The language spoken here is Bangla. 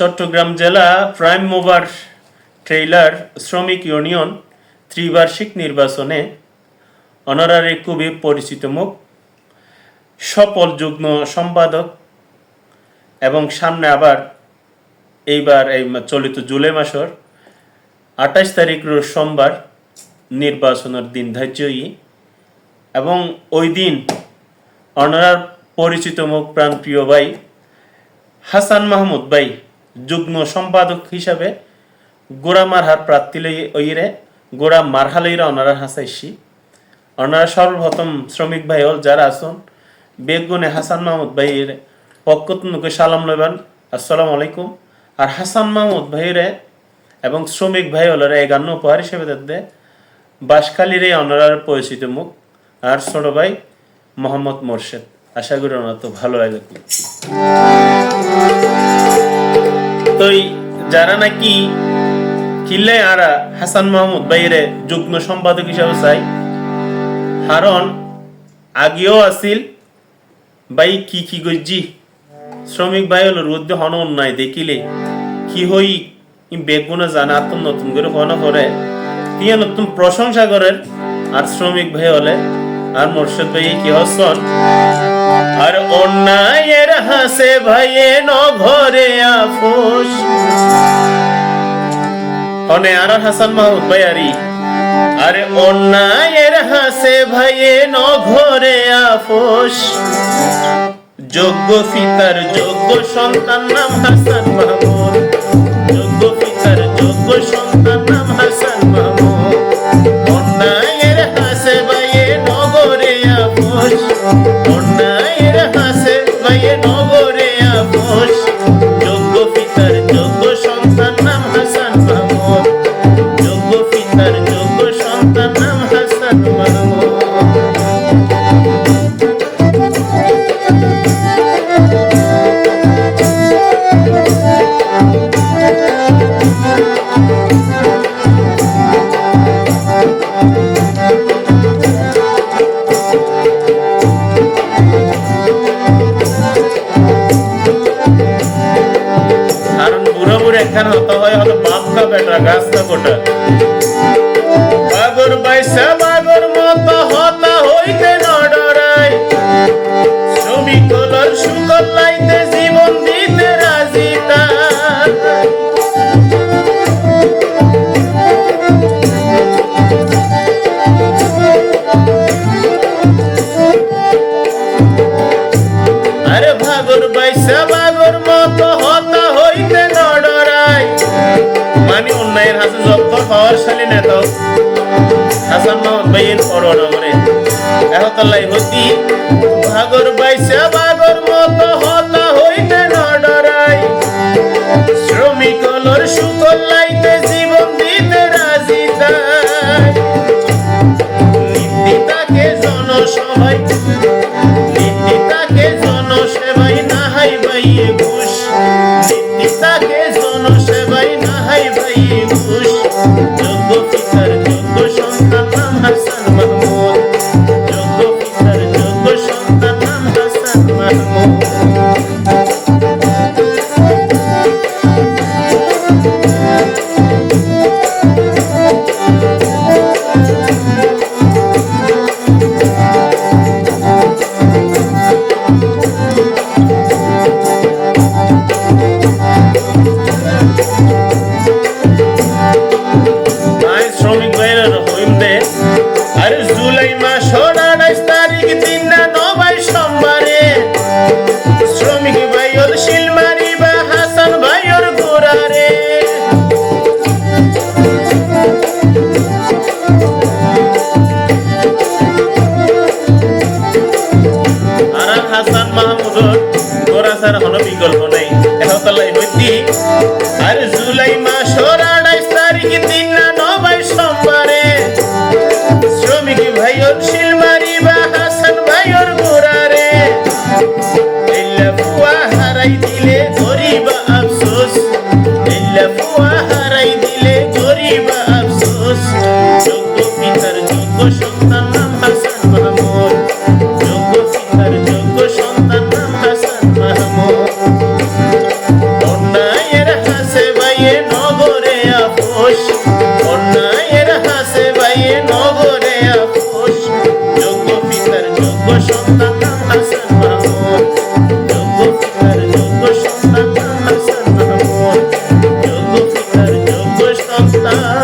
চট্টগ্রাম জেলা প্রাইম মুভার ট্রেইলার শ্রমিক ইউনিয়ন ত্রিবার্ষিক নির্বাচনে অনারারি খুবই পরিচিত মুখ, সফল যুগ্ম সম্পাদক এবং সামনে আবার এইবার এই চলিত জুলাই মাসের ২৮ তারিখ রোজ সোমবার নির্বাচনের দিন ধার্যই এবং ওই দিন অনারার পরিচিত মুখ প্রাণপ্রিয় ভাই হাসান মাহমুদ ভাই যুগ্ম সম্পাদক হিসাবে গোড়া মারহার প্রার্থী লইরে গোড়া মারহালইরা অনারা হাসাইছি অনারা সর্বপ্রথম শ্রমিক ভাই হল যারা আসুন বেগুনে হাসান মাহমুদ ভাইয়ের পক্ষতুকে সালাম লইবেন, আসসালামু আলাইকুম। আর হাসান মাহমুদ ভাইরে এবং শ্রমিক ভাই হলরা ৫১ উপহার হিসেবে দে বাসখালীর এই অনারার পরিচিত মুখ আর ছোট ভাই মোহাম্মদ মোর্শেদ। আশা করি ওনার তো ভালো লাগে। তো যারা নাকি কিল্লে আরা হাসান মাহমুদ ভাইরে যুগ্ম সম্পাদক হিসাবে চাই, কারণ আগেও আসিল ভাই কি গজ্জি শ্রমিক ভাই হলো রুদ্ধ হন অন্যায় দেখিলে কি হই বেগুনে জানা আত্ম নতুন করে হন করে কি নতুন প্রশংসা করেন। আর শ্রমিক ভাই হলে আর মোর্শেদ ভাই কি হসন আর অন্যায়ের হাসে ভাইয়ে ন ঘরে আফোস হনে আর হাসান মাহমুদ ভাই আরে অন্যায়ের হাসে ভাইয়ে ন ঘরে আফোস যোগ্য পিতার যোগ্য সন্তান নাম হাসান মাহমুদ, যোগ্য পিতার যোগ্য সন্তান নাম হাসান মাহমুদ। অন্যায়ের হাসে ভাইয়ে নগরে আপোষ, অন্যায়ের হাসে ভাইয়ে নগরে আপোষ যোগ্য পিতার যোগ্য সন্তান নাম হাসান মাহমুদ, যোগ্য পিতার যোগ্য সন্তান নাম হাসান মাহমুদ। এখানে হতে হয় হলো বাপ কা বেটা গাছ কা গোটা বাগর বাইসা বাগর মত হতা হইতে ন ডরাই শ্রমিক হলর সুকল লাইতে জীবন দিতে রাজি তার। আরে ভাগর বাইসা বাগর মত হতা হইতে ন মানে অন্যায়ের হাতে যত পাওয়ারশালী নেতা হাসান মাহমুদ ভাইয়ের পরোয়ানা করে এহতাল্লাই হতি ভাগর বাইসা বাগর মত হতা হইতে ন ডরাই শ্রমিক হলর সুকল লাইতে জীবন দিতে রাজি তাই। নীতি তাকে জনসভায় নীতি তাকে জনসেবাই নাহাই ভাইয়ে ঘুষ, নীতি তাকে জনসেবাই নাহাই ভাইয়ে ঘুষ যোগ্য পিতার যোগ্য সন্তান নাম হাসান মাহমুদ, যোগ্য পিতার যোগ্য সন্তান নাম হাসান মাহমুদ। হাসান মাহমুদর গোরাসার হলো বিকল্প নাই এহতাল্লাই হইতি আর জুলাই মাসের ২৮ তারিখ দিন না নবাই সোমবারে শ্রমিক ভাইয়ের শিলমারি বা হাসান ভাইয়ের গোরারে ইল্লা ফুয়া হারাই দিলে গরিব আফসোস, ইল্লা ফুয়া হারাই দিলে গরিব আফসোস যোগ্য পিতার যোগ্য সন্তান নাম হাসান মাহমুদ, যোগ্য পিতার যোগ্য সন্তান নাম হাসান মাহমুদ। অন্যায়ের আপোষ, যোগ্য পিতার যোগ্য সন্তান হাসান মাহমুদ, যোগ্য পিতার যোগ্য সন্তান হাসান মাহমুদ, যোগ্য পিতার যোগ্য সন্তান